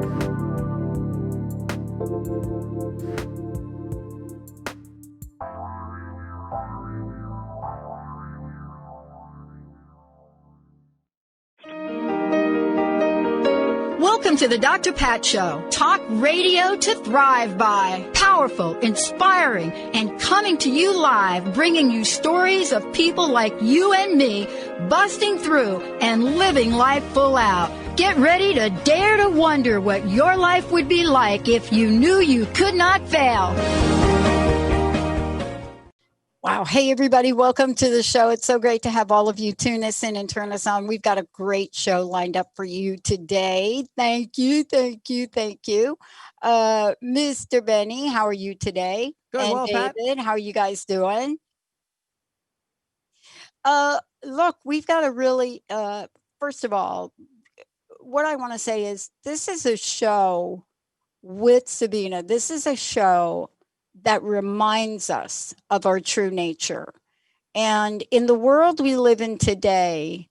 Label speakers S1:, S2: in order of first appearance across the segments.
S1: Welcome to the Dr. Pat Show. Talk radio to thrive by. Powerful, inspiring, and coming to you live, bringing you stories of people like you and me, busting through and living life full out. Get ready to dare to wonder what your life would be like if you knew you could not fail. Wow. Hey, everybody. Welcome to the show. It's so great to have all of you tune us in and turn us on. We've got a great show lined up for you today. Thank you. Thank you. Thank you. Mr. Benny, how are you today?
S2: Good.
S1: And
S2: well,
S1: David,
S2: Pat?
S1: How are you guys doing? Look, we've got a really, first of all, what I want to say is this is a show with Sabina. This is a show that reminds us of our true nature. And in the world we live in today,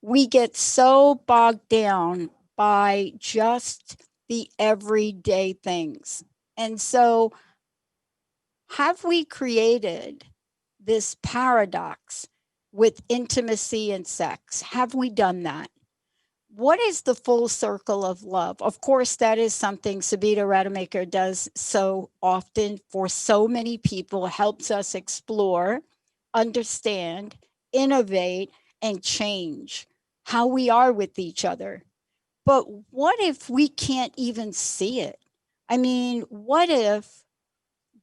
S1: we get so bogged down by just the everyday things. And so have we created this paradox with intimacy and sex? Have we done that? What is the full circle of love? Of course, that is something Sabina Rademacher does so often for so many people, helps us explore, understand, innovate, and change how we are with each other. But what if we can't even see it? I mean, what if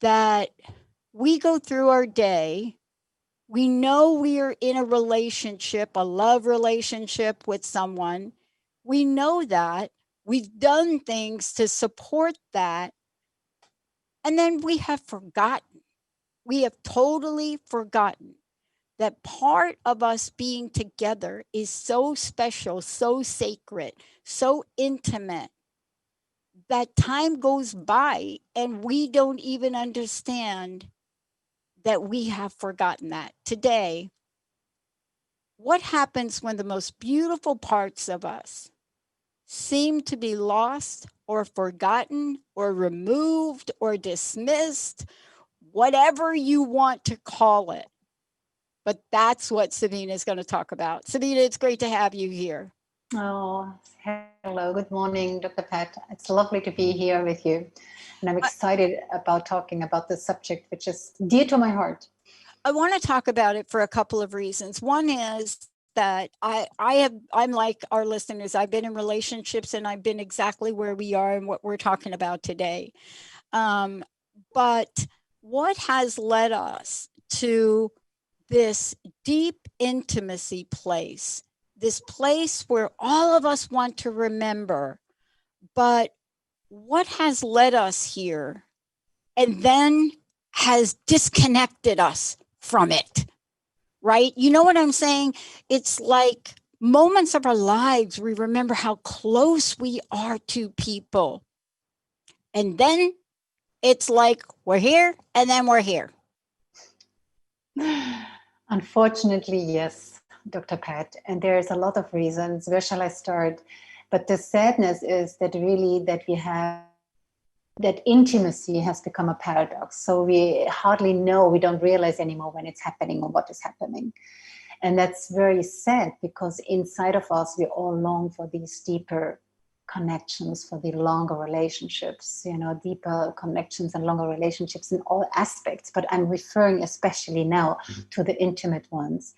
S1: that we go through our day, we know we are in a relationship, a love relationship with someone. We know that. We've done things to support that. And then we have forgotten. We have totally forgotten that part of us being together is so special, so sacred, so intimate that time goes by and we don't even understand that we have forgotten that. Today, what happens when the most beautiful parts of us seem to be lost or forgotten or removed or dismissed, whatever you want to call it? But that's what Sabina is going to talk about. Sabina, it's great to have you here.
S3: Oh, hello. Good morning, Dr. Pat. It's lovely to be here with you. And I'm excited about talking about this subject, which is dear to my heart.
S1: I want to talk about it for a couple of reasons. One is that I'm like our listeners. I've been in relationships and I've been exactly where we are and what we're talking about today. But what has led us to this deep intimacy place, this place where all of us want to remember, but what has led us here and then has disconnected us from it, right? You know what I'm saying? It's like moments of our lives, we remember how close we are to people. And then it's like we're here and then we're here.
S3: Unfortunately, yes, Dr. Pat. And there's a lot of reasons. Where shall I start? But the sadness is that really that we have that intimacy has become a paradox. So we hardly know, we don't realize anymore when it's happening or what is happening. And that's very sad because inside of us, we all long for these deeper connections, for the longer relationships, deeper connections and longer relationships in all aspects. But I'm referring especially now to the intimate ones.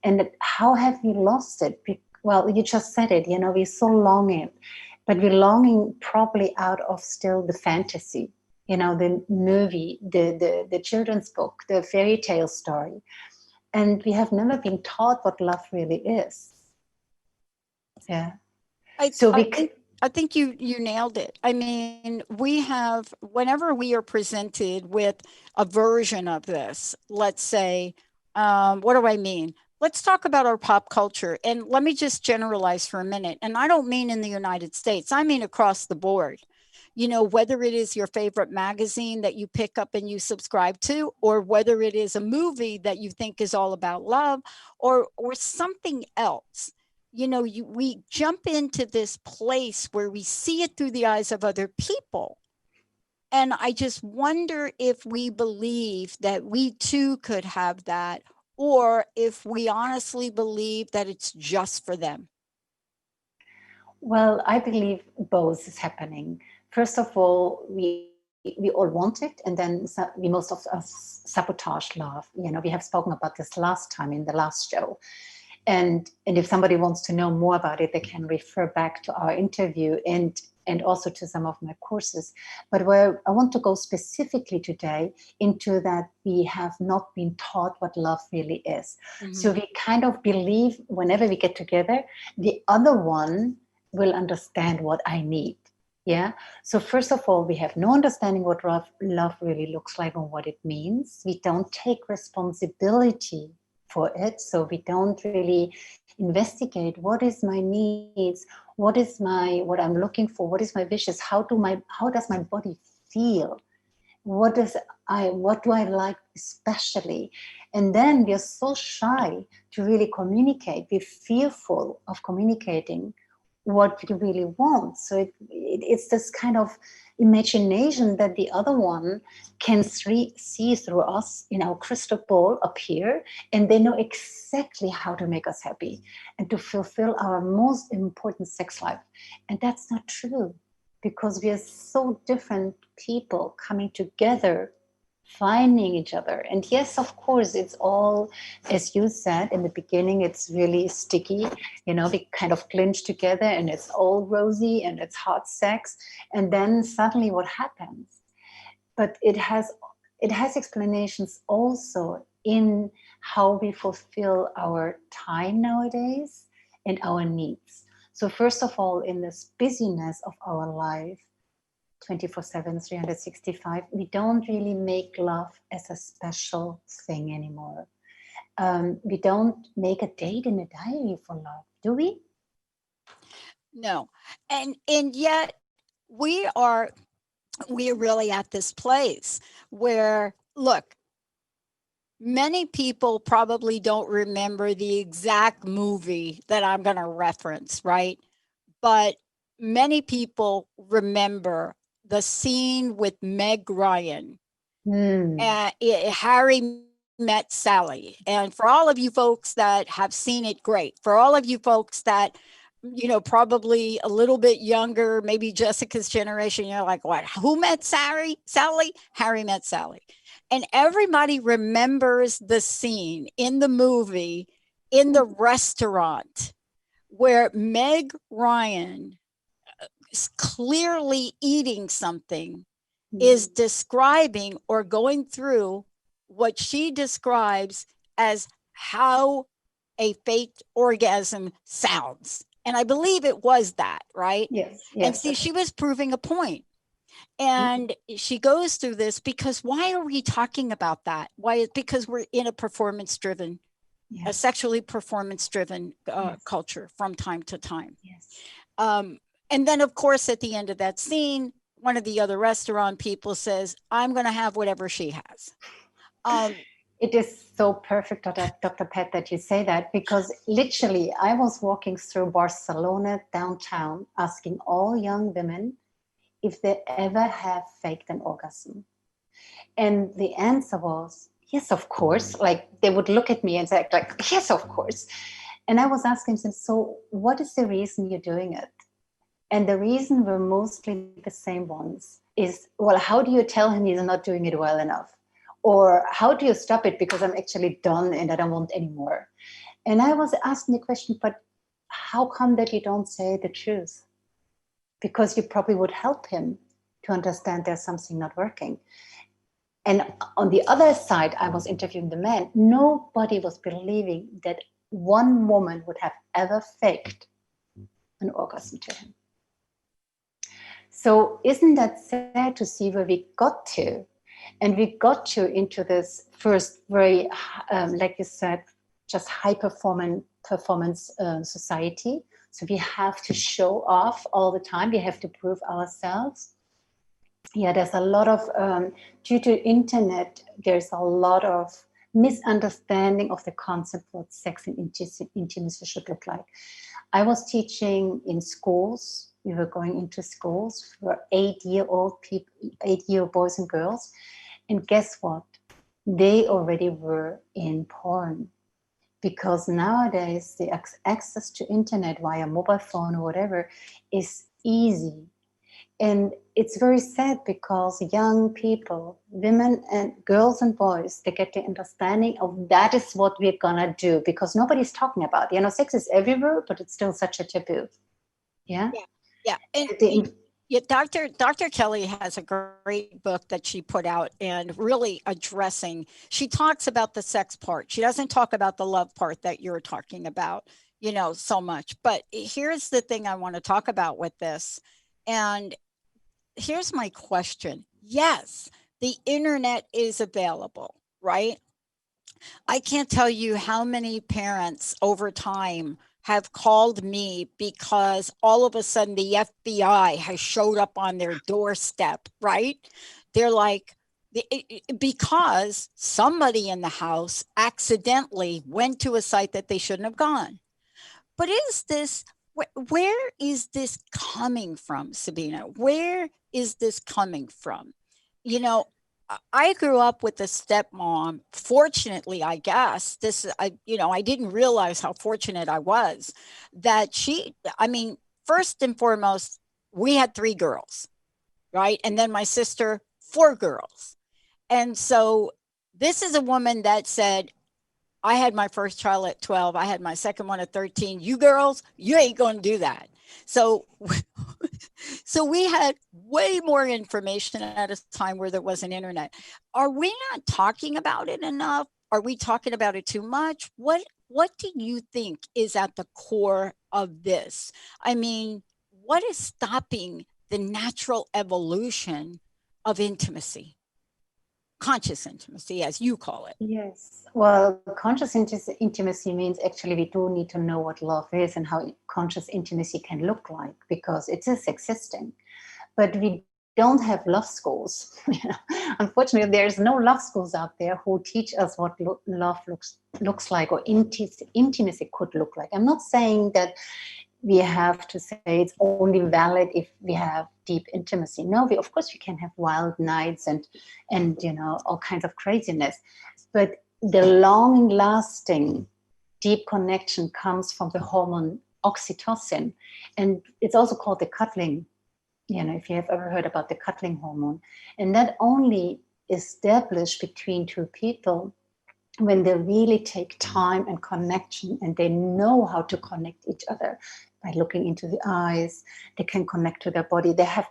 S3: And how have we lost it? Well, you just said it, we're so longing. But we're longing probably out of still the fantasy, the movie, the children's book, the fairy tale story. And we have never been taught what love really is. Yeah.
S1: I think you nailed it. I mean, we have, whenever we are presented with a version of this, let's say, what do I mean? Let's talk about our pop culture. And let me just generalize for a minute. And I don't mean in the United States. I mean across the board. Whether it is your favorite magazine that you pick up and you subscribe to, or whether it is a movie that you think is all about love, or something else. we jump into this place where we see it through the eyes of other people. And I just wonder if we believe that we too could have that, or if we honestly believe that it's just for them.
S3: Well, I believe both is happening. First of all, we all want it, and then we most of us sabotage love. We have spoken about this last time in the last show. And if somebody wants to know more about it, they can refer back to our interview and also to some of my courses. But where I want to go specifically today into that, we have not been taught what love really is.
S1: Mm-hmm.
S3: So we kind of believe whenever we get together, the other one will understand what I need. Yeah. So first of all, we have no understanding what love really looks like and what it means. We don't take responsibility for it. So we don't really investigate what is my needs, what I'm looking for, what is my wishes, how does my body feel? What do I like especially? And then we are so shy to really communicate. We're fearful of communicating what we really want. So it's this kind of imagination that the other one can see through us in our crystal ball up here, and they know exactly how to make us happy and to fulfill our most important sex life. And that's not true, because we are so different people coming together, finding each other. And yes, of course, it's all, as you said in the beginning, it's really sticky. We kind of clinch together and it's all rosy and it's hot sex. And then suddenly what happens? But it has explanations also in how we fulfill our time nowadays and our needs. So first of all, in this busyness of our life, 24/7, 365, we don't really make love as a special thing anymore. We don't make a date in a diary for love, do we?
S1: No. And yet we're really at this place where, look, many people probably don't remember the exact movie that I'm going to reference, right? But many people remember the scene with Meg Ryan. Harry Met Sally. And for all of you folks that have seen it, great. For all of you folks that, probably a little bit younger, maybe Jessica's generation, you're like, what? Who met Sally? Sally? Harry Met Sally. And everybody remembers the scene in the movie in the restaurant where Meg Ryan is clearly eating something, is describing or going through what she describes as how a faked orgasm sounds. And I believe it was that, right?
S3: Yes.
S1: And see, she was proving a point. And she goes through this because why are we talking about that? Why? Because we're in a performance driven, a sexually performance driven culture from time to time.
S3: Yes.
S1: And then, of course, at the end of that scene, one of the other restaurant people says, I'm going to have whatever she has.
S3: It is so perfect, Dr. Pat, that you say that, because literally I was walking through Barcelona downtown asking all young women if they ever have faked an orgasm. And the answer was, yes, of course. Like they would look at me and say, like, yes, of course. And I was asking them, so what is the reason you're doing it? And the reason were mostly the same ones is, well, how do you tell him he's not doing it well enough? Or how do you stop it because I'm actually done and I don't want any more? And I was asking the question, but how come that you don't say the truth? Because you probably would help him to understand there's something not working. And on the other side, I was interviewing the men. Nobody was believing that one woman would have ever faked an orgasm to him. So isn't that sad to see where we got to? And we got to into this first very, like you said, just high performance society. So we have to show off all the time. We have to prove ourselves. Yeah, there's a lot of, due to internet, there's a lot of misunderstanding of the concept what sex and intimacy should look like. I was teaching in schools. We were going into schools for 8-year-old people, 8-year boys and girls. And guess what? They already were in porn, because nowadays the access to internet via mobile phone or whatever is easy. And it's very sad because young people, women and girls and boys, they get the understanding of that is what we're gonna do, because nobody's talking about it. Sex is everywhere, but it's still such a taboo. Yeah.
S1: Yeah. Yeah. And
S3: The,
S1: yeah, Dr. Kelly has a great book that she put out and really addressing, she talks about the sex part. She doesn't talk about the love part that you're talking about, so much. But here's the thing I want to talk about with this. And here's my question. Yes, the internet is available, right? I can't tell you how many parents over time have called me because all of a sudden the FBI has showed up on their doorstep, right? They're like, because somebody in the house accidentally went to a site that they shouldn't have gone. But where is this coming from, Sabina? Where is this coming from? You know, I grew up with a stepmom. Fortunately, I guess I didn't realize how fortunate I was that I mean, first and foremost, we had 3 girls, right? And then my sister, 4 girls. And so this is a woman that said, I had my first child at 12. I had my second one at 13. You girls, you ain't going to do that. So, so we had way more information at a time where there wasn't internet. Are we not talking about it enough? Are we talking about it too much? What do you think is at the core of this? I mean, what is stopping the natural evolution of intimacy, conscious intimacy, as you call it?
S3: yes. Well, conscious intimacy means actually we do need to know what love is and how conscious intimacy can look like, because it is existing. But we don't have love schools. Unfortunately, there's no love schools out there who teach us what love looks like, or intimacy could look like. I'm not saying that we have to say it's only valid if we have deep intimacy. No, we, of course we can have wild nights and all kinds of craziness, but the long lasting deep connection comes from the hormone oxytocin, and it's also called the cuddling, if you have ever heard about the cuddling hormone. And that only established between two people when they really take time and connection, and they know how to connect each other by looking into the eyes. They can connect to their body. They have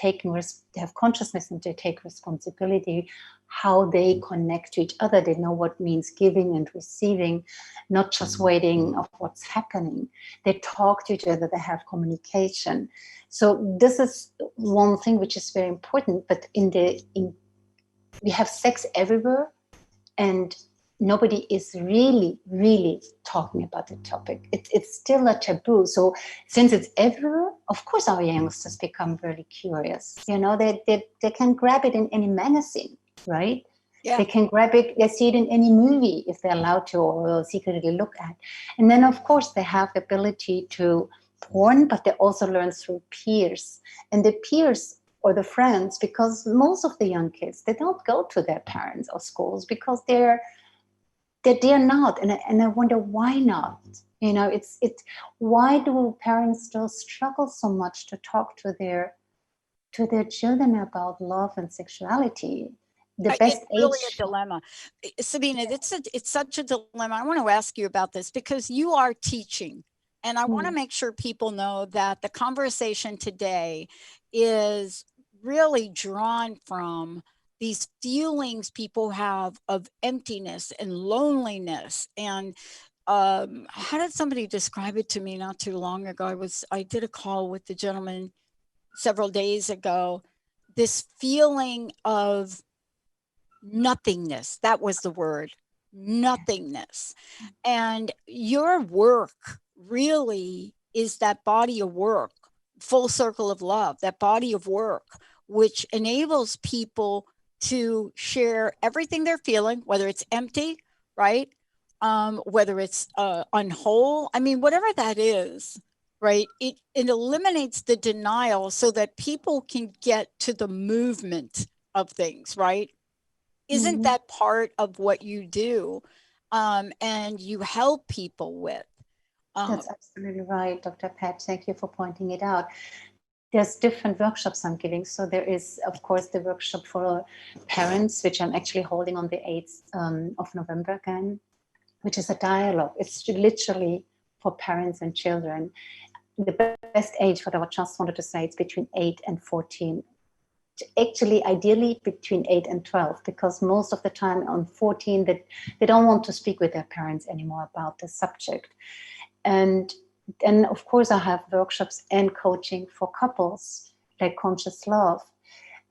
S3: they have consciousness, and they take responsibility how they connect to each other. They know what means giving and receiving, not just waiting of what's happening. They talk to each other. They have communication. So this is one thing which is very important. But we have sex everywhere, and nobody is really talking about the topic. It's still a taboo. So since it's everywhere, of course our youngsters become really curious. They can grab it in any magazine, right?
S1: Yeah.
S3: They can grab it, they see it in any movie if they're allowed to, or secretly look at. And then of course they have the ability to porn, but they also learn through peers. And the peers or the friends, because most of the young kids, they don't go to their parents or schools because they're not, and I wonder why not. It's why do parents still struggle so much to talk to their children about love and sexuality? The best
S1: It's really a
S3: age.
S1: dilemma. Sabina, it's such a dilemma. I want to ask you about this because you are teaching. And I want to make sure people know that the conversation today is really drawn from these feelings people have of emptiness and loneliness. And how did somebody describe it to me not too long ago? I did a call with the gentleman several days ago. This feeling of nothingness. That was the word, nothingness. And your work really is that body of work, full circle of love, that body of work, which enables people to share everything they're feeling, whether it's empty, right? whether it's unwhole. I mean, whatever that is, right? It eliminates the denial so that people can get to the movement of things, right? Isn't
S3: Mhm.
S1: that part of what you do? And you help people with? Um,
S3: That's absolutely right, Dr. Pat. Thank you for pointing it out. There's different workshops I'm giving. So there is, of course, the workshop for parents, which I'm actually holding on the 8th of November again, which is a dialogue. It's literally for parents and children. The best age, what I just wanted to say, it's between 8 and 14. Actually, ideally between 8 and 12, because most of the time on 14, that they don't want to speak with their parents anymore about the subject. And then, of course, I have workshops and coaching for couples, like Conscious Love,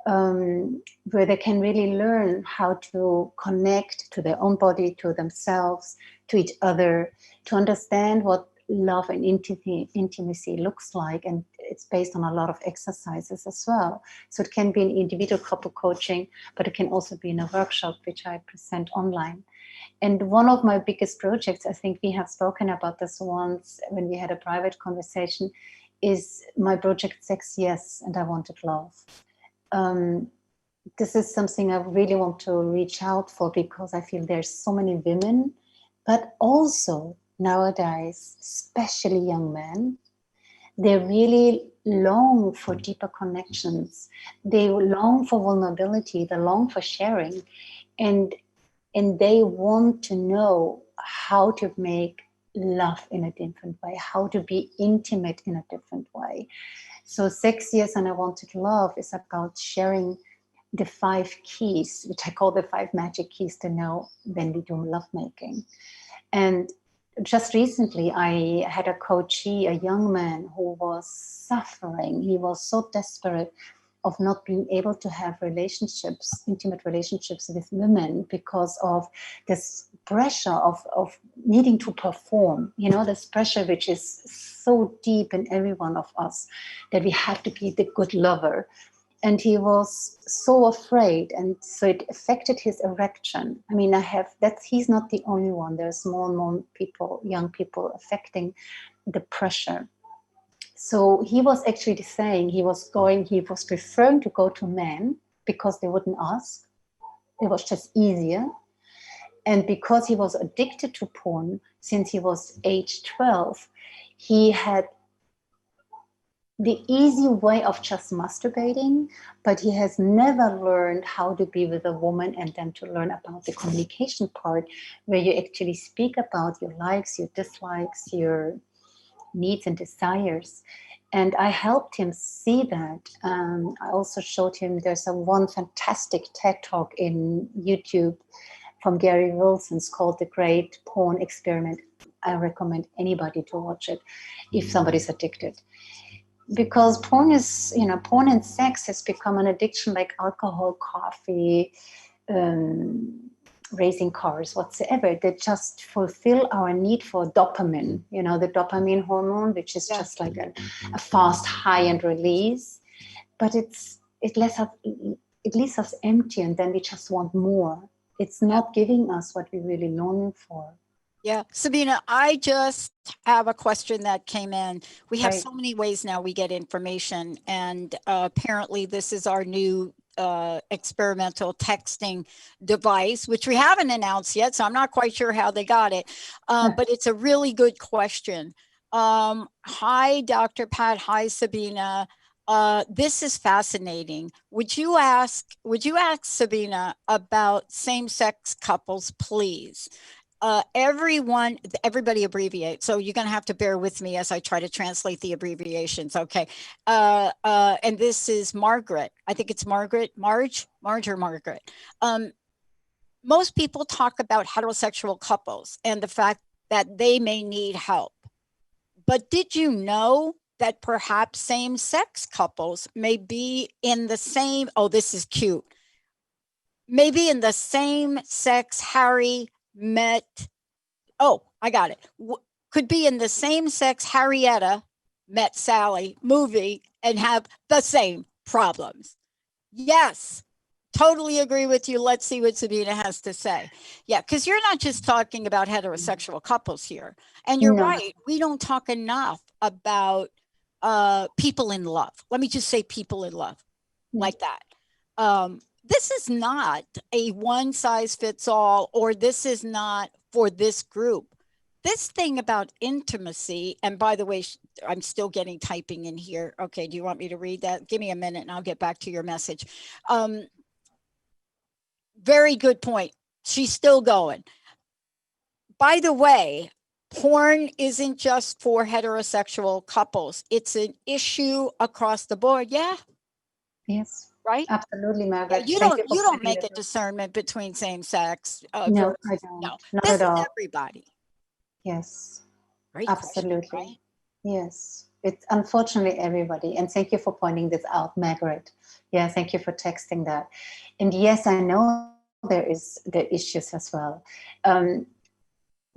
S3: where they can really learn how to connect to their own body, to themselves, to each other, to understand what love and intimacy looks like. And it's based on a lot of exercises as well. So it can be an individual couple coaching, but it can also be in a workshop, which I present online. And one of my biggest projects, I think we have spoken about this once when we had a private conversation, is my project Sex Yes and I Wanted Love. Um, this is something I really want to reach out for, because I feel there's so many women, but also nowadays, especially young men, they really long for deeper connections. They long for vulnerability. They long for sharing. And and they want to know how to make love in a different way, how to be intimate in a different way. So Sex Yes and I Wanted Love is about sharing the 5 keys, which I call the 5 magic keys to know when we do lovemaking. And just recently, I had a coachee, a young man who was suffering. He was so desperate of not being able to have relationships, intimate relationships with women, because of this pressure of needing to perform, this pressure which is so deep in every one of us, that we have to be the good lover. And he was so afraid, and so it affected his erection. I mean, he's not the only one. There's more and more people, young people, affecting the pressure. So he was actually saying he was preferring to go to men because they wouldn't ask. It was just easier. And because he was addicted to porn since he was age 12, he had the easy way of just masturbating, but he has never learned how to be with a woman, and then to learn about the communication part, where you actually speak about your likes, your dislikes, your needs and desires. And I helped him see that. I also showed him there's one fantastic TED talk in YouTube from Gary Wilson's called The Great Porn Experiment. I recommend anybody to watch it if somebody's addicted. Because porn and sex has become an addiction like alcohol, coffee, racing cars, whatsoever. They just fulfill our need for dopamine, the dopamine hormone, which is just like a fast high and release. But it leaves us empty, and then we just want more. It's not giving us what we really longing for.
S1: Yeah. Sabina, I just have a question that came in. We have
S3: Right.
S1: so many ways now we get information, and apparently this is our new experimental texting device, which we haven't announced yet, so I'm not quite sure how they got it. But it's a really good question. Hi, Dr. Pat. Hi, Sabina. This is fascinating. Would you ask Sabina about same-sex couples, please? Everybody abbreviate, so you're going to have to bear with me as I try to translate the abbreviations. Okay. And this is Margaret. I think it's Marge or Margaret. Most people talk about heterosexual couples and the fact that they may need help, but did you know that perhaps same-sex couples may be in the same, oh, this is cute, maybe in the same sex Harry met, oh, I got it. Could be in the same sex Harrietta met Sally movie and have the same problems. Yes. Totally agree with you. Let's see what Sabina has to say. Yeah, because you're not just talking about heterosexual couples here. And you're
S3: No.
S1: right. We don't talk enough about people in love. Let me just say people in love like that. This is not a one size fits all, or this is not for this group. This thing about intimacy, and by the way, I'm still getting typing in here. Okay, do you want me to read that? Give me a minute and I'll get back to your message. Very good point. She's still going. By the way, porn isn't just for heterosexual couples, it's an issue across the board. Yeah,
S3: Yes,
S1: right?
S3: absolutely,
S1: Yeah,
S3: Margaret.
S1: you
S3: Thank
S1: don't
S3: you for
S1: you don't
S3: pointing
S1: make
S3: this
S1: a
S3: out.
S1: discernment between same sex
S3: No, I
S1: versus no.
S3: don't. Not
S1: This
S3: at
S1: is
S3: all.
S1: everybody.
S3: Yes,
S1: Great question,
S3: absolutely.
S1: right?
S3: Yes, it's unfortunately everybody. And thank you for pointing this out, Margaret. Yeah, thank you for texting that. And yes, I know there issues as well. Um,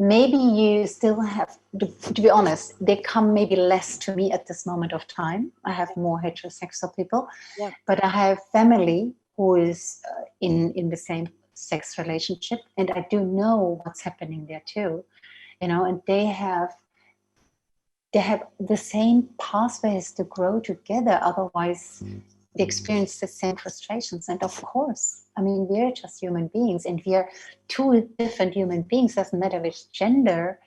S3: Maybe you still have, to be honest, they come maybe less to me at this moment of time. I have more heterosexual people,
S1: Yeah.
S3: but I have family who is in the same sex relationship, and I do know what's happening there too, and they have the same pathways to grow together. Otherwise, they experience the same frustrations. And of course, I mean, we're just human beings, and we are two different human beings, doesn't matter which gender,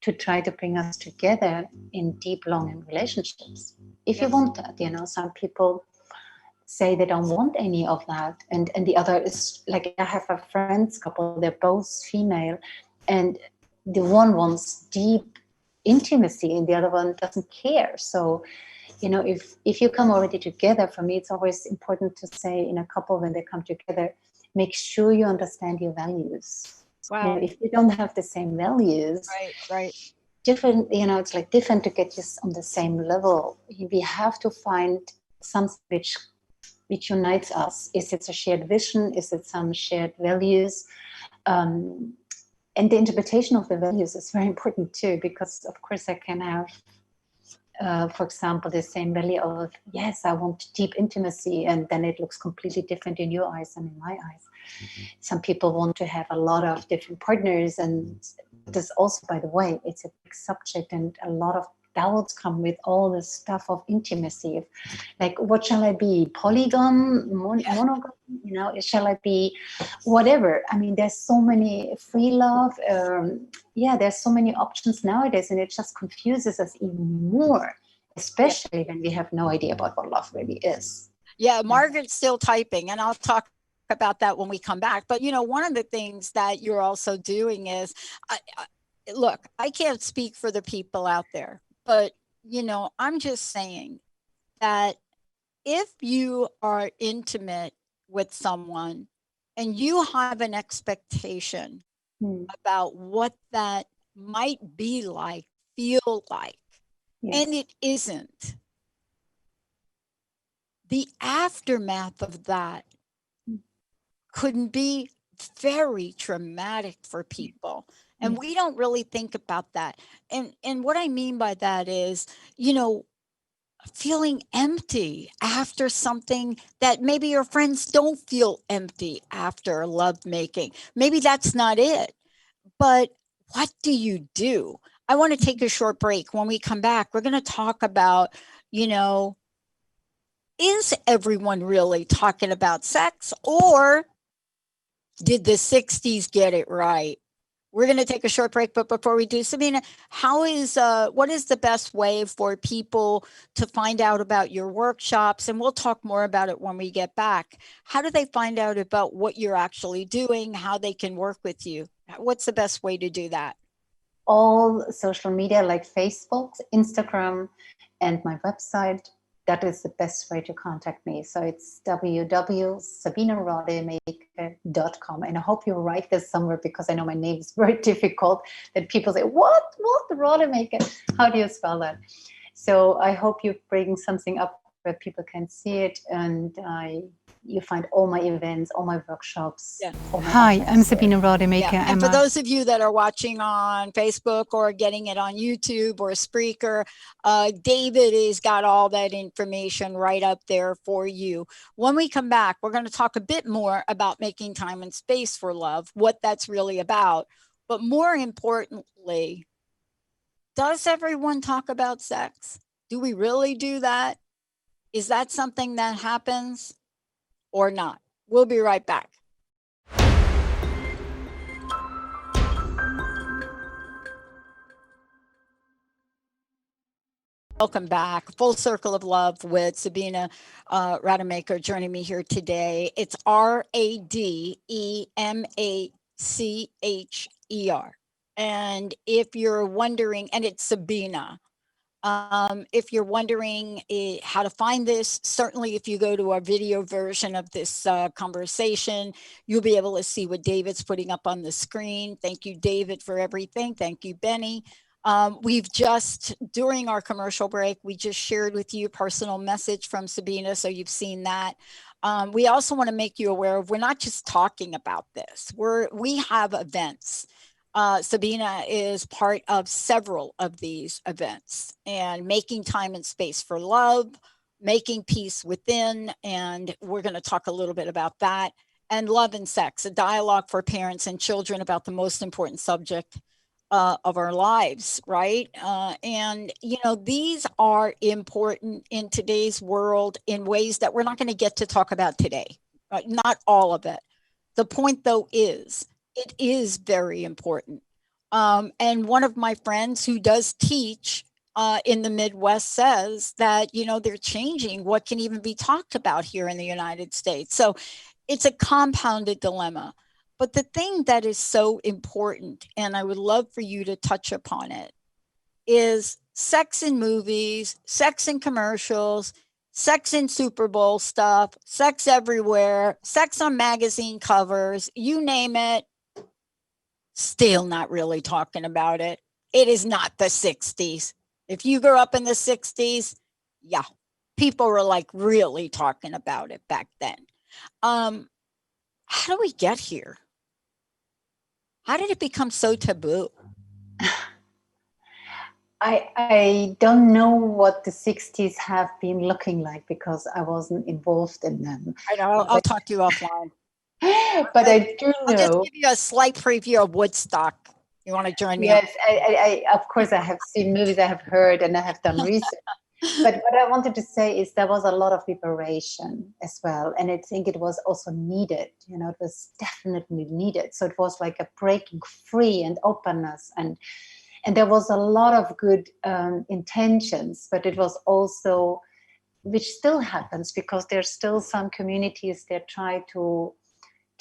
S3: to try to bring us together in deep, longing relationships. If you
S1: Yep.
S3: want that, some people say they don't want any of that. And the other is like, I have a friend's couple, they're both female, and the one wants deep intimacy and the other one doesn't care. So if you come already together, for me it's always important to say, in a couple, when they come together, make sure you understand your values.
S1: Wow.
S3: If you don't have the same values,
S1: Right, right.
S3: different, it's like different to get just on the same level. We have to find something which unites us. Is it a shared vision? Is it some shared values? um, and the interpretation of the values is very important too, because of course I can have, for example, the same value of, yes, I want deep intimacy, and then it looks completely different in your eyes than in my eyes. Some people want to have a lot of different partners, and this also, by the way, it's a big subject, and a lot of doubts come with all this stuff of intimacy. Like, what shall I be? Polygon,
S1: Yeah.
S3: monogam? Shall I be whatever? I mean, there's so many free love. There's so many options nowadays, and it just confuses us even more,
S1: Yeah.
S3: especially when we have no idea about what love really is.
S1: Yeah, Margaret's still typing, and I'll talk about that when we come back. But one of the things that you're also doing is, look, I can't speak for the people out there, but I'm just saying that if you are intimate with someone and you have an expectation
S3: Hmm.
S1: about what that might be like, feel like, and
S3: Yes.
S1: it isn't, the aftermath of that could be very traumatic for people, and we
S3: Yes.
S1: don't really think about that. And what I mean by that is, you know feeling empty after something that maybe your friends don't feel empty after love making. Maybe that's not it, but what do you do? I want to take a short break. When we come back, we're going to talk about, you know is everyone really talking about sex, or did the 60s get it right? We're going to take a short break, but before we do, Sabina, what is the best way for people to find out about your workshops? And we'll talk more about it when we get back. How do they find out about what you're actually doing, how they can work with you? What's the best way to do that?
S3: All social media like Facebook, Instagram, and my website. That is the best way to contact me. So it's www.sabinarademacher.com. And I hope you write this somewhere, because I know my name is very difficult, that people say, what Rademacher? How do you spell that? So I hope you bring something up where people can see it. And you find all my events, all my workshops.
S1: Yeah.
S3: All my
S2: Hi,
S3: archives
S2: I'm Sabina
S3: there.
S2: Rademacher.
S1: Yeah. And for those of you that are watching on Facebook or getting it on YouTube or Spreaker, David has got all that information right up there for you. When we come back, we're going to talk a bit more about making time and space for love, what that's really about. But more importantly, does everyone talk about sex? Do we really do that? Is that something that happens or not? We'll be right back. Welcome back. Full Circle of Love with Sabina Rademacher joining me here today. It's Rademacher. And if you're wondering, and it's Sabina. If you're wondering how to find this, certainly if you go to our video version of this conversation, you'll be able to see what David's putting up on the screen. Thank you, David, for everything. Thank you, Benny. We've just, during our commercial break, we just shared with you a personal message from Sabina, so you've seen that. We also want to make you aware of, we're not just talking about this. We have events. Sabina is part of several of these events, and making time and space for love, making peace within, and we're going to talk a little bit about that, and love and sex, a dialogue for parents and children about the most important subject of our lives, right? And, you know, these are important in today's world in ways that we're not going to get to talk about today, not all of it. The point, though, is it is very important. And one of my friends who does teach in the Midwest says that, you know, they're changing what can even be talked about here in the United States. So it's a compounded dilemma. But the thing that is so important, and I would love for you to touch upon it, is sex in movies, sex in commercials, sex in Super Bowl stuff, sex everywhere, sex on magazine covers, you name it, still not really talking about it. It is not the 60s. If you grew up in the 60s, yeah, people were like really talking about it back then. How do we get here? How did it become so taboo?
S3: I don't know what the 60s have been looking like because I wasn't involved in them.
S1: I know, I'll talk to you offline.
S3: But I do
S1: I'll just
S3: know.
S1: give you a slight preview of Woodstock. You want to join me?
S3: Yes, I of course I have seen movies, I have heard, and I have done research. But what I wanted to say is there was a lot of liberation as well, and I think it was also needed. You know, it was definitely needed. So it was like a breaking free and openness, and there was a lot of good intentions, but it was also, which still happens because there's still some communities that try to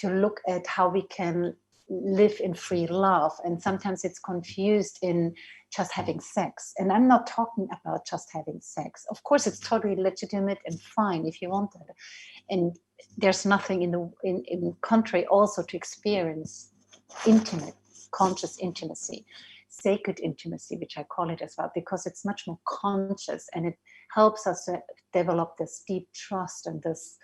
S3: look at how we can live in free love, and sometimes it's confused in just having sex. And I'm not talking about just having sex. Of course, it's totally legitimate and fine if you want that, and there's nothing in the contrary also to experience intimate, conscious intimacy, sacred intimacy, which I call it as well, because it's much more conscious and it helps us to develop this deep trust and this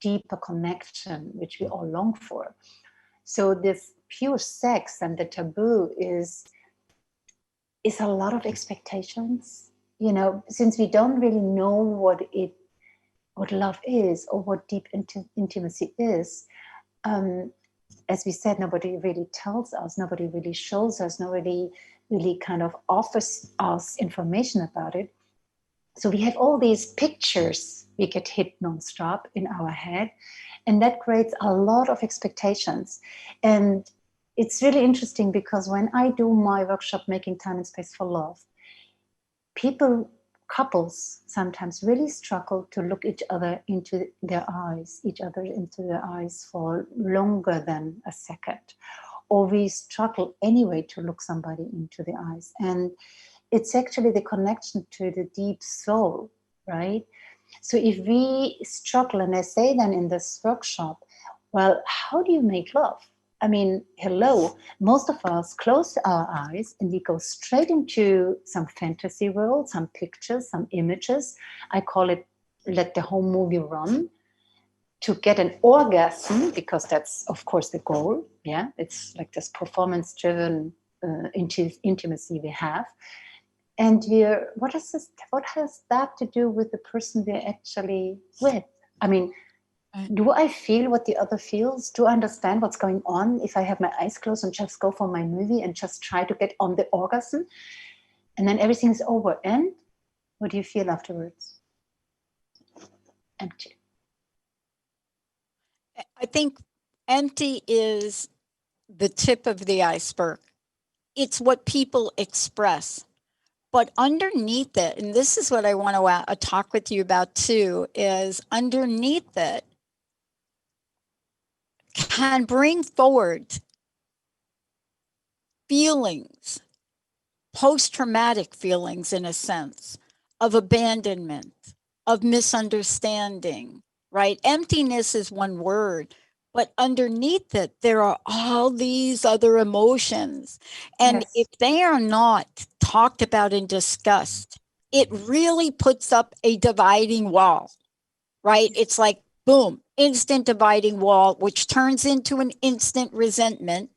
S3: deeper connection which we all long for. So this pure sex and the taboo is a lot of expectations, you know, since we don't really know what love is or what deep intimacy is. As we said, nobody really tells us, nobody really shows us, nobody really kind of offers us information about it. So we have all these pictures we get hit nonstop in our head, and that creates a lot of expectations. And it's really interesting because when I do my workshop, Making Time and Space for Love, couples sometimes really struggle to look each other into their eyes for longer than a second. Or we struggle anyway to look somebody into the eyes. And it's actually the connection to the deep soul, right? So if we struggle, and I say then in this workshop, well, how do you make love? I mean, hello, most of us close our eyes and we go straight into some fantasy world, some pictures, some images. I call it let the whole movie run to get an orgasm, because that's of course the goal. Yeah, it's like this performance driven intimacy we have. And what has that to do with the person we're actually with? I mean, do I feel what the other feels? Do I understand what's going on if I have my eyes closed and just go for my movie and just try to get on the orgasm, and then everything is over? And what do you feel afterwards? Empty.
S1: I think empty is the tip of the iceberg. It's what people express. But underneath it, and this is what I want to talk with you about too, is underneath it can bring forward feelings, post-traumatic feelings in a sense, of abandonment, of misunderstanding, right? Emptiness is one word, but underneath it, there are all these other emotions. And
S3: Yes.
S1: if they are not talked about and discussed, it really puts up a dividing wall, right? It's like, boom, instant dividing wall, which turns into an instant resentment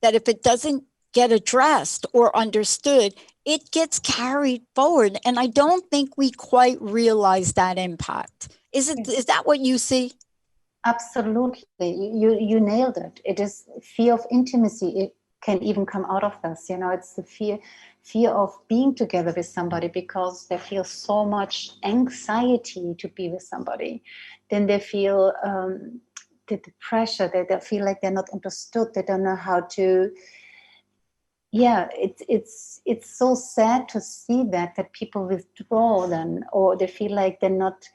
S1: that if it doesn't get addressed or understood, it gets carried forward. And I don't think we quite realize that impact. Is that what you see?
S3: Absolutely. You nailed it. It is fear of intimacy. It can even come out of this. It's the fear of being together with somebody because they feel so much anxiety to be with somebody. Then they feel the pressure. They feel like they're not understood. They don't know how to. Yeah, it's so sad to see that people withdraw then, or they feel like they're not.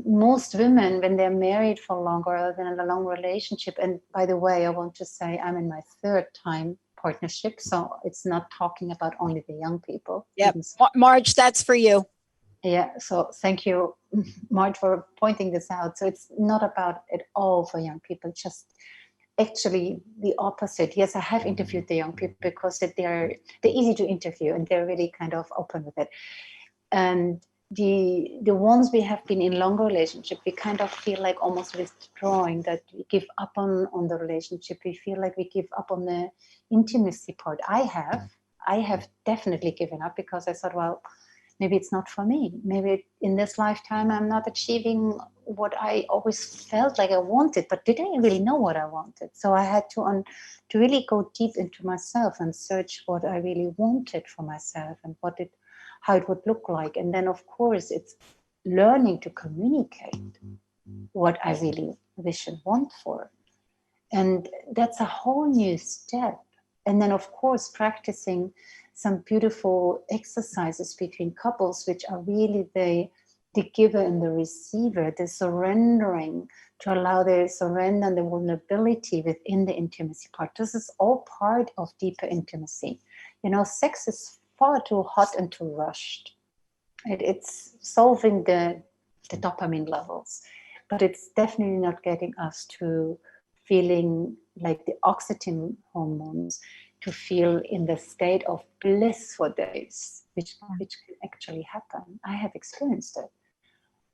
S3: Most women, when they're married for longer or than in a long relationship, and by the way, I want to say I'm in my third time partnership, so it's not talking about only the young people.
S1: Yep. Marge, that's for you.
S3: Yeah, so thank you, Marge, for pointing this out. So it's not about at all for young people, just actually the opposite. Yes, I have interviewed the young people because they're easy to interview and they're really kind of open with it. And the ones we have been in longer relationship, we kind of feel like almost withdrawing, that we give up on the relationship. We feel like we give up on the intimacy part. I have definitely given up because I thought, well, maybe it's not for me. Maybe in this lifetime I'm not achieving what I always felt like I wanted, but didn't really know what I wanted. So I had to really go deep into myself and search what I really wanted for myself and how it would look like. And then, of course, it's learning to communicate what I really wish and want for. And that's a whole new step. And then, of course, practicing some beautiful exercises between couples, which are really the giver and the receiver, the surrendering, to allow the surrender and the vulnerability within the intimacy part. This is all part of deeper intimacy. Sex is far too hot and too rushed. It's solving the dopamine levels, but it's definitely not getting us to feeling like the oxytocin hormones, to feel in the state of bliss for days, which can actually happen. I have experienced it.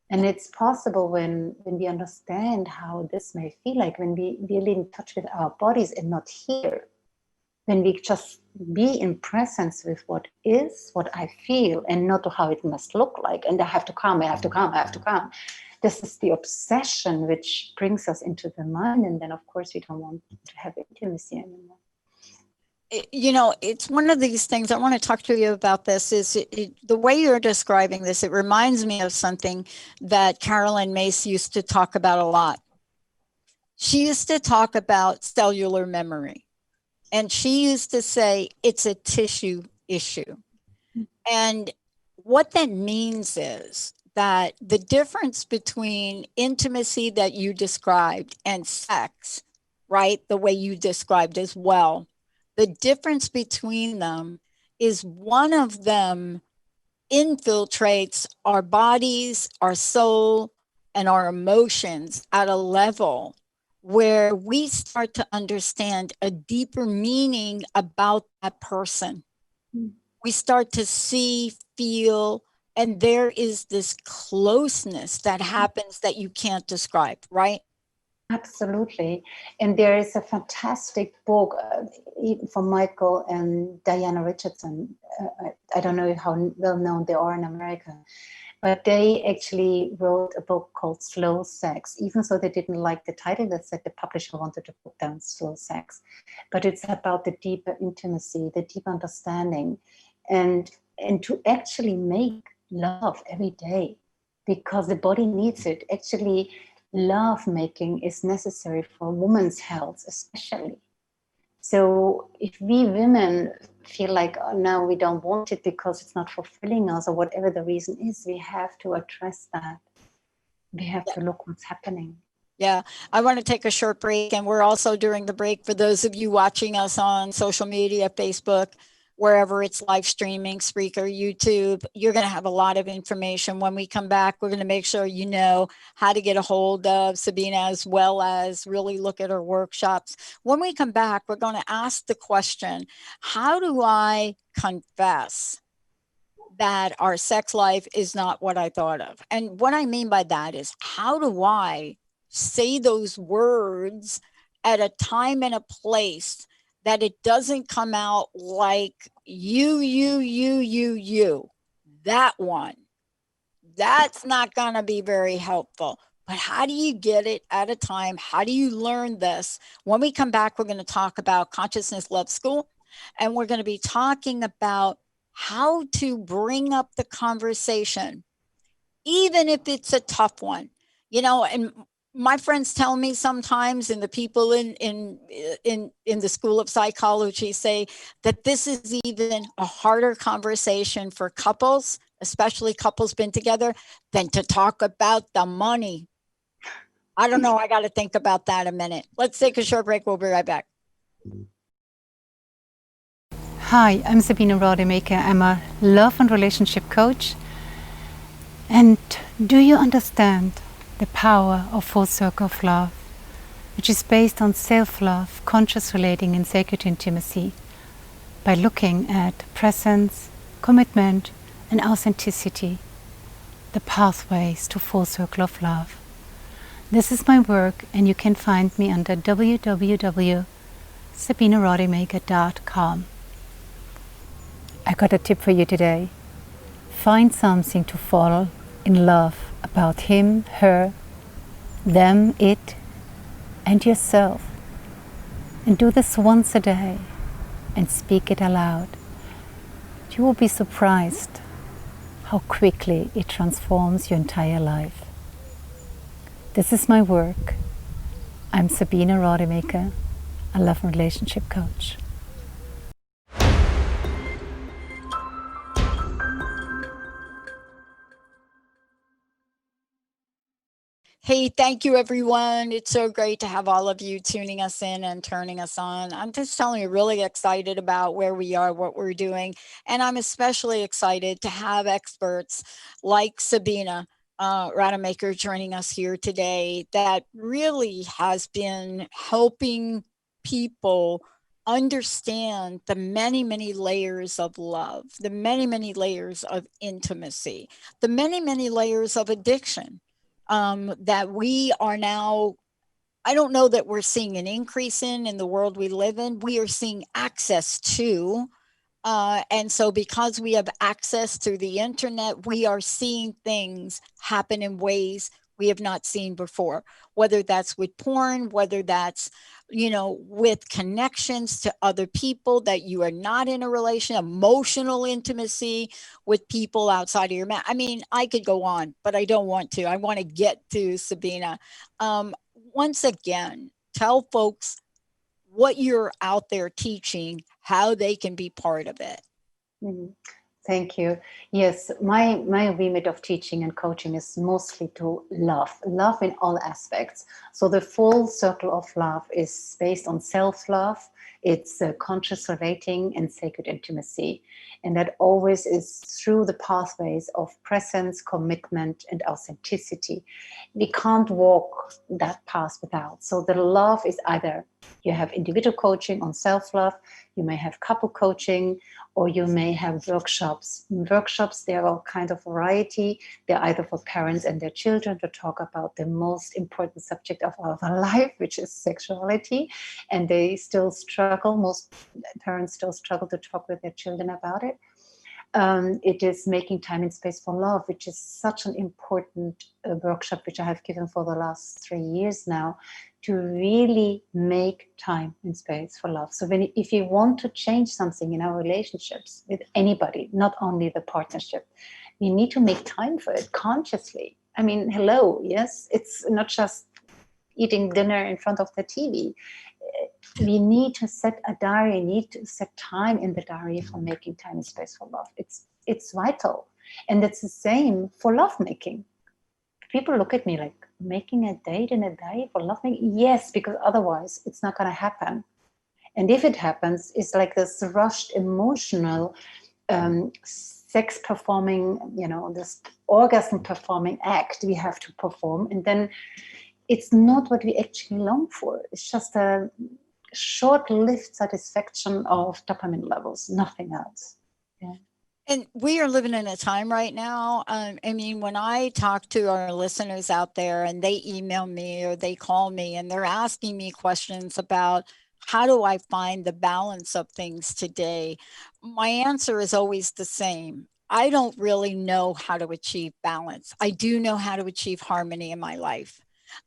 S3: And it's possible when we understand how this may feel like, when we really in touch with our bodies and not here, when we just be in presence with what is, what I feel, and not how it must look like. And I have to come, I have to come, I have to come. This is the obsession which brings us into the mind. And then, of course, we don't want to have intimacy anymore.
S1: It's one of these things I want to talk to you about. This is the way you're describing this. It reminds me of something that Carolyn Mace used to talk about a lot. She used to talk about cellular memory, and she used to say it's a tissue issue. And what that means is that the difference between intimacy that you described and sex, right, the way you described as well, the difference between them is one of them infiltrates our bodies, our soul, and our emotions at a level where we start to understand a deeper meaning about that person. We start to see, feel, and there is this closeness that happens that you can't describe, right?
S3: Absolutely. And there is a fantastic book from Michael and Diana Richardson. I don't know how well known they are in America, but they actually wrote a book called Slow Sex. Even though they didn't like the title, that said the publisher wanted to put down Slow Sex. But it's about the deeper intimacy, the deep understanding, and to actually make love every day, because the body needs it. Actually, love making is necessary for women's health, especially. So if we women feel like, oh, no, we don't want it because it's not fulfilling us, or whatever the reason is, we have to address that. We have to look what's happening.
S1: Yeah, I want to take a short break, and we're also during the break, for those of you watching us on social media, Facebook, wherever it's live streaming, Spreaker, YouTube, you're going to have a lot of information. When we come back, we're going to make sure you know how to get a hold of Sabina, as well as really look at her workshops. When we come back, we're going to ask the question, how do I confess that our sex life is not what I thought of? And what I mean by that is, how do I say those words at a time and a place that it doesn't come out like you, that one? That's not going to be very helpful. But how do you get it at a time? How do you learn this? When we come back, we're going to talk about Consciousness Love School, and we're going to be talking about how to bring up the conversation, even if it's a tough one. And my friends tell me sometimes, and the people in the School of Psychology say that this is even a harder conversation for couples, especially couples been together, than to talk about the money. I don't know. I got to think about that a minute. Let's take a short break. We'll be right back.
S3: Hi, I'm Sabina Rademacher. I'm a love and relationship coach. And do you understand the power of full circle of love, which is based on self-love, conscious relating, and sacred intimacy, by looking at presence, commitment, and authenticity, the pathways to full circle of love. This is my work, and you can find me under www.sabinarademacher.com. I got a tip for you today. Find something to fall in love about him, her, them, it, and yourself. And do this once a day and speak it aloud. You will be surprised how quickly it transforms your entire life. This is my work. I'm Sabina Rademacher, a love and relationship coach.
S1: Hey, thank you, everyone. It's so great to have all of you tuning us in and turning us on. I'm just telling you, really excited about where we are, what we're doing. And I'm especially excited to have experts like Sabina Rademacher joining us here today, that really has been helping people understand the many, many layers of love, the many, many layers of intimacy, the many, many layers of addiction, that we are now, I don't know that we're seeing an increase in the world we live in. We are seeing access to. And so, because we have access through the internet, we are seeing things happen in ways we have not seen before, whether that's with porn, whether that's, with connections to other people that you are not in a relation, emotional intimacy with people outside of your I mean, I could go on, but I don't want to. I want to get to Sabina. Once again, tell folks what you're out there teaching, how they can be part of it.
S3: Mm-hmm. Thank you. Yes, my remit of teaching and coaching is mostly to love in all aspects. So the full circle of love is based on self-love. It's conscious relating and sacred intimacy. And that always is through the pathways of presence, commitment, and authenticity. We can't walk that path without. So the love is either you have individual coaching on self-love, you may have couple coaching, or you may have workshops. In workshops, there are all kind of variety. They're either for parents and their children to talk about the most important subject of our life, which is sexuality. And they still struggle, most parents still struggle to talk with their children about it. It is making time and space for love, which is such an important workshop, which I have given for the last 3 years now, to really make time and space for love. So if you want to change something in our relationships with anybody, not only the partnership, we need to make time for it consciously. I mean, hello, yes, it's not just eating dinner in front of the TV. We need to set a diary, need to set time in the diary for making time and space for love. It's vital. And it's the same for lovemaking. People look at me like, making a date in a diary for lovemaking? Yes, because otherwise it's not going to happen. And if it happens, it's like this rushed emotional sex performing, this orgasm performing act we have to perform. And then it's not what we actually long for. It's just a short-lived satisfaction of dopamine levels, nothing else. Yeah.
S1: And we are living in a time right now. I mean, when I talk to our listeners out there and they email me or they call me and they're asking me questions about how do I find the balance of things today, my answer is always the same. I don't really know how to achieve balance. I do know how to achieve harmony in my life.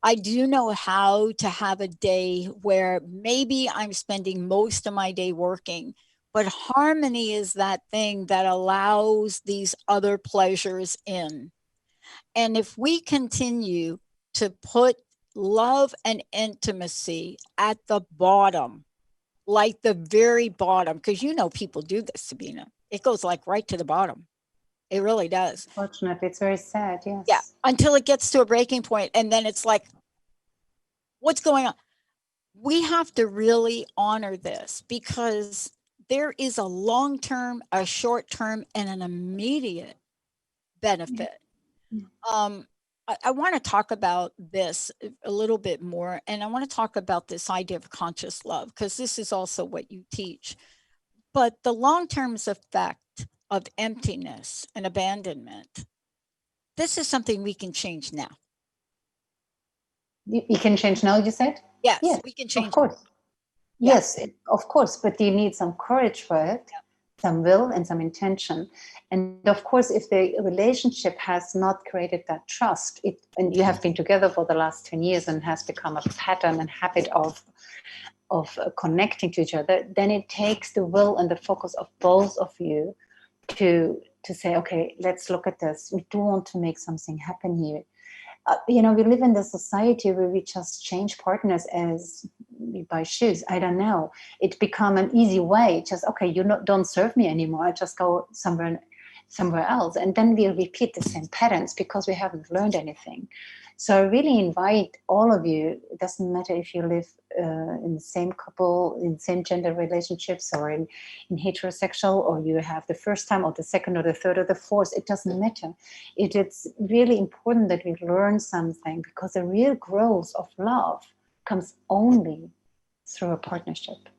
S1: I do know how to have a day where maybe I'm spending most of my day working, but harmony is that thing that allows these other pleasures in. And if we continue to put love and intimacy at the bottom, like the very bottom, because people do this, Sabina, it goes like right to the bottom. It really does.
S3: Fortunately, it's very sad,
S1: Yeah.
S3: yes.
S1: Until it gets to a breaking point, and then it's like, what's going on? We have to really honor this because there is a long term, a short term, and an immediate benefit.
S3: Yeah.
S1: I want to talk about this a little bit more, and I want to talk about this idea of conscious love because this is also what you teach. But the long term effect of emptiness and abandonment, this is something we can change now.
S3: You can change now, you said?
S1: Yes,
S3: Yes,
S1: we can
S3: of
S1: change it.
S3: course.
S1: Yeah.
S3: Yes, of course, but you need some courage for it, some will and some intention. And of course, if the relationship has not created that trust, and you have been together for the last 10 years and has become a pattern and habit of connecting to each other, then it takes the will and the focus of both of you to say, okay, let's look at this. We do want to make something happen here. We live in this society where we just change partners as we buy shoes. I don't know. It become an easy way. Just, okay, don't serve me anymore. I just go somewhere else. And then we repeat the same patterns because we haven't learned anything. So I really invite all of you, it doesn't matter if you live in the same couple, in same gender relationships, or in heterosexual, or you have the first time or the second or the third or the fourth, it doesn't matter. It's really important that we learn something because the real growth of love comes only through a partnership.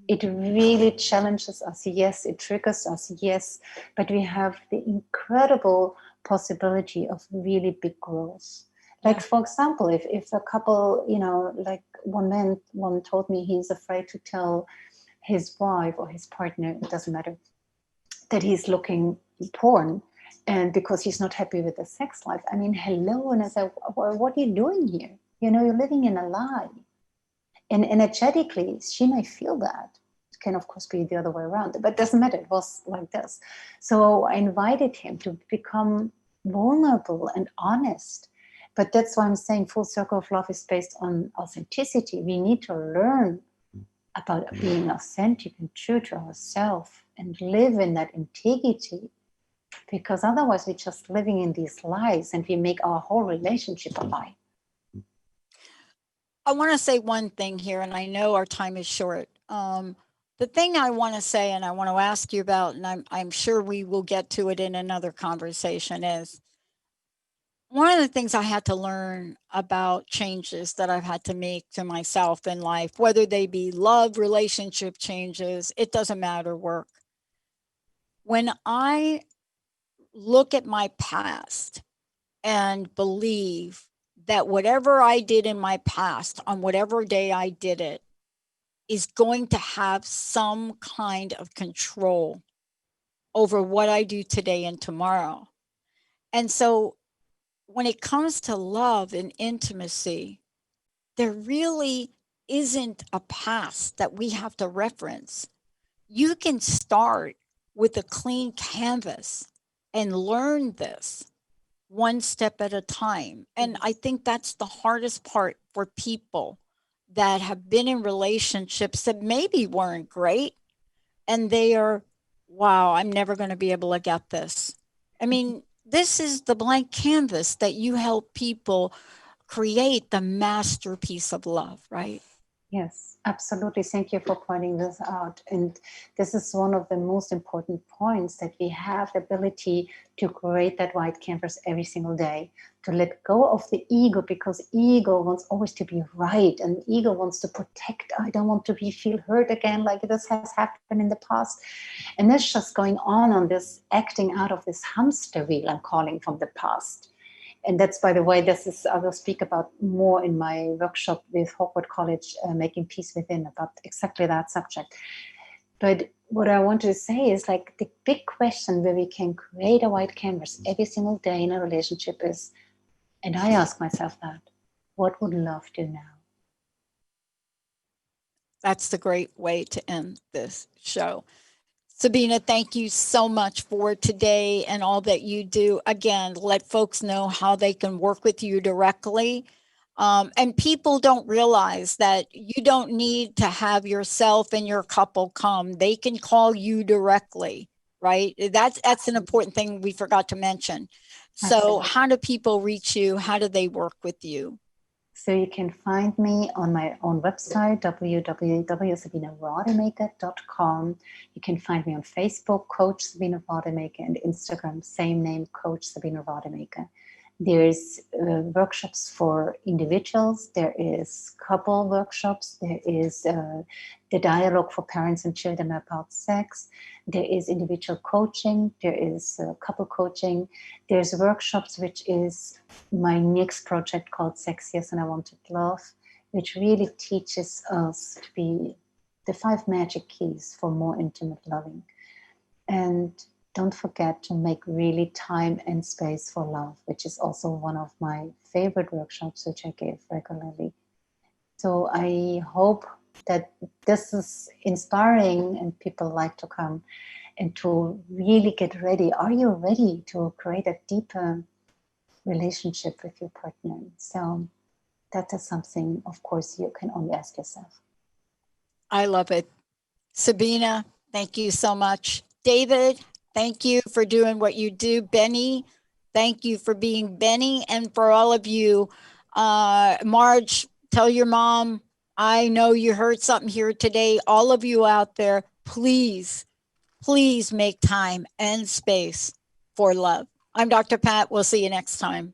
S3: It really challenges us, yes, it triggers us, yes, but we have the incredible possibility of really big growth. Like, for example, if a couple, like one told me he's afraid to tell his wife or his partner, it doesn't matter, that he's looking porn, and because he's not happy with the sex life. I mean, hello. And I said, well, what are you doing here? You're living in a lie. And energetically, she may feel that. It can, of course, be the other way around, but it doesn't matter. It was like this. So I invited him to become vulnerable and honest. But that's why I'm saying full circle of love is based on authenticity. We need to learn about being authentic and true to ourselves and live in that integrity, because otherwise we're just living in these lies and we make our whole relationship a lie.
S1: I want to say one thing here, and I know our time is short. The thing I want to say, and I want to ask you about, and I'm sure we will get to it in another conversation, is one of the things I had to learn about changes that I've had to make to myself in life, whether they be love, relationship changes, it doesn't matter, work. When I look at my past and believe that whatever I did in my past, on whatever day I did it, is going to have some kind of control over what I do today and tomorrow. And so when it comes to love and intimacy, there really isn't a past that we have to reference. You can start with a clean canvas and learn this one step at a time. And I think that's the hardest part for people that have been in relationships that maybe weren't great, and they are, wow, I'm never going to be able to get this. I mean, this is the blank canvas that you help people create the masterpiece of love, right?
S3: Yes, absolutely. Thank you for pointing this out. And this is one of the most important points, that we have the ability to create that white canvas every single day, to let go of the ego, because ego wants always to be right, and ego wants to protect. I don't want to feel hurt again like this has happened in the past. And that's just going on this acting out of this hamster wheel, I'm calling, from the past. And that's, by the way, this is, I will speak about more in my workshop with Hawkwood College, Making Peace Within, about exactly that subject. But what I want to say is, like, the big question where we can create a white canvas every single day in a relationship is, and I ask myself that, what would love do now?
S1: That's the great way to end this show. Sabina, thank you so much for today and all that you do. Again, let folks know how they can work with you directly. And people don't realize that you don't need to have yourself and your couple come. They can call you directly, right? That's an important thing we forgot to mention. So,
S3: Absolutely.
S1: how do people reach you? How do they work with you?
S3: So you can find me on my own website, www.sabinarademacher.com. You can find me on Facebook, Coach Sabina Rademacher, and Instagram, same name, Coach Sabina Rademacher. There's workshops for individuals. There is couple workshops. There is the dialogue for parents and children about sex. There is individual coaching. There is couple coaching. There's workshops, which is my next project called Sexiest and I Wanted Love, which really teaches us to be the 5 magic keys for more intimate loving. And don't forget to make really time and space for love, which is also one of my favorite workshops, which I give regularly. So I hope that this is inspiring and people like to come and to really get ready. Are you ready to create a deeper relationship with your partner? So that is something, of course, you can only ask yourself.
S1: I love it. Sabina, thank you so much. David, thank you for doing what you do. Benny, thank you for being Benny. And for all of you, Marge, tell your mom, I know you heard something here today. All of you out there, please, please make time and space for love. I'm Dr. Pat. We'll see you next time.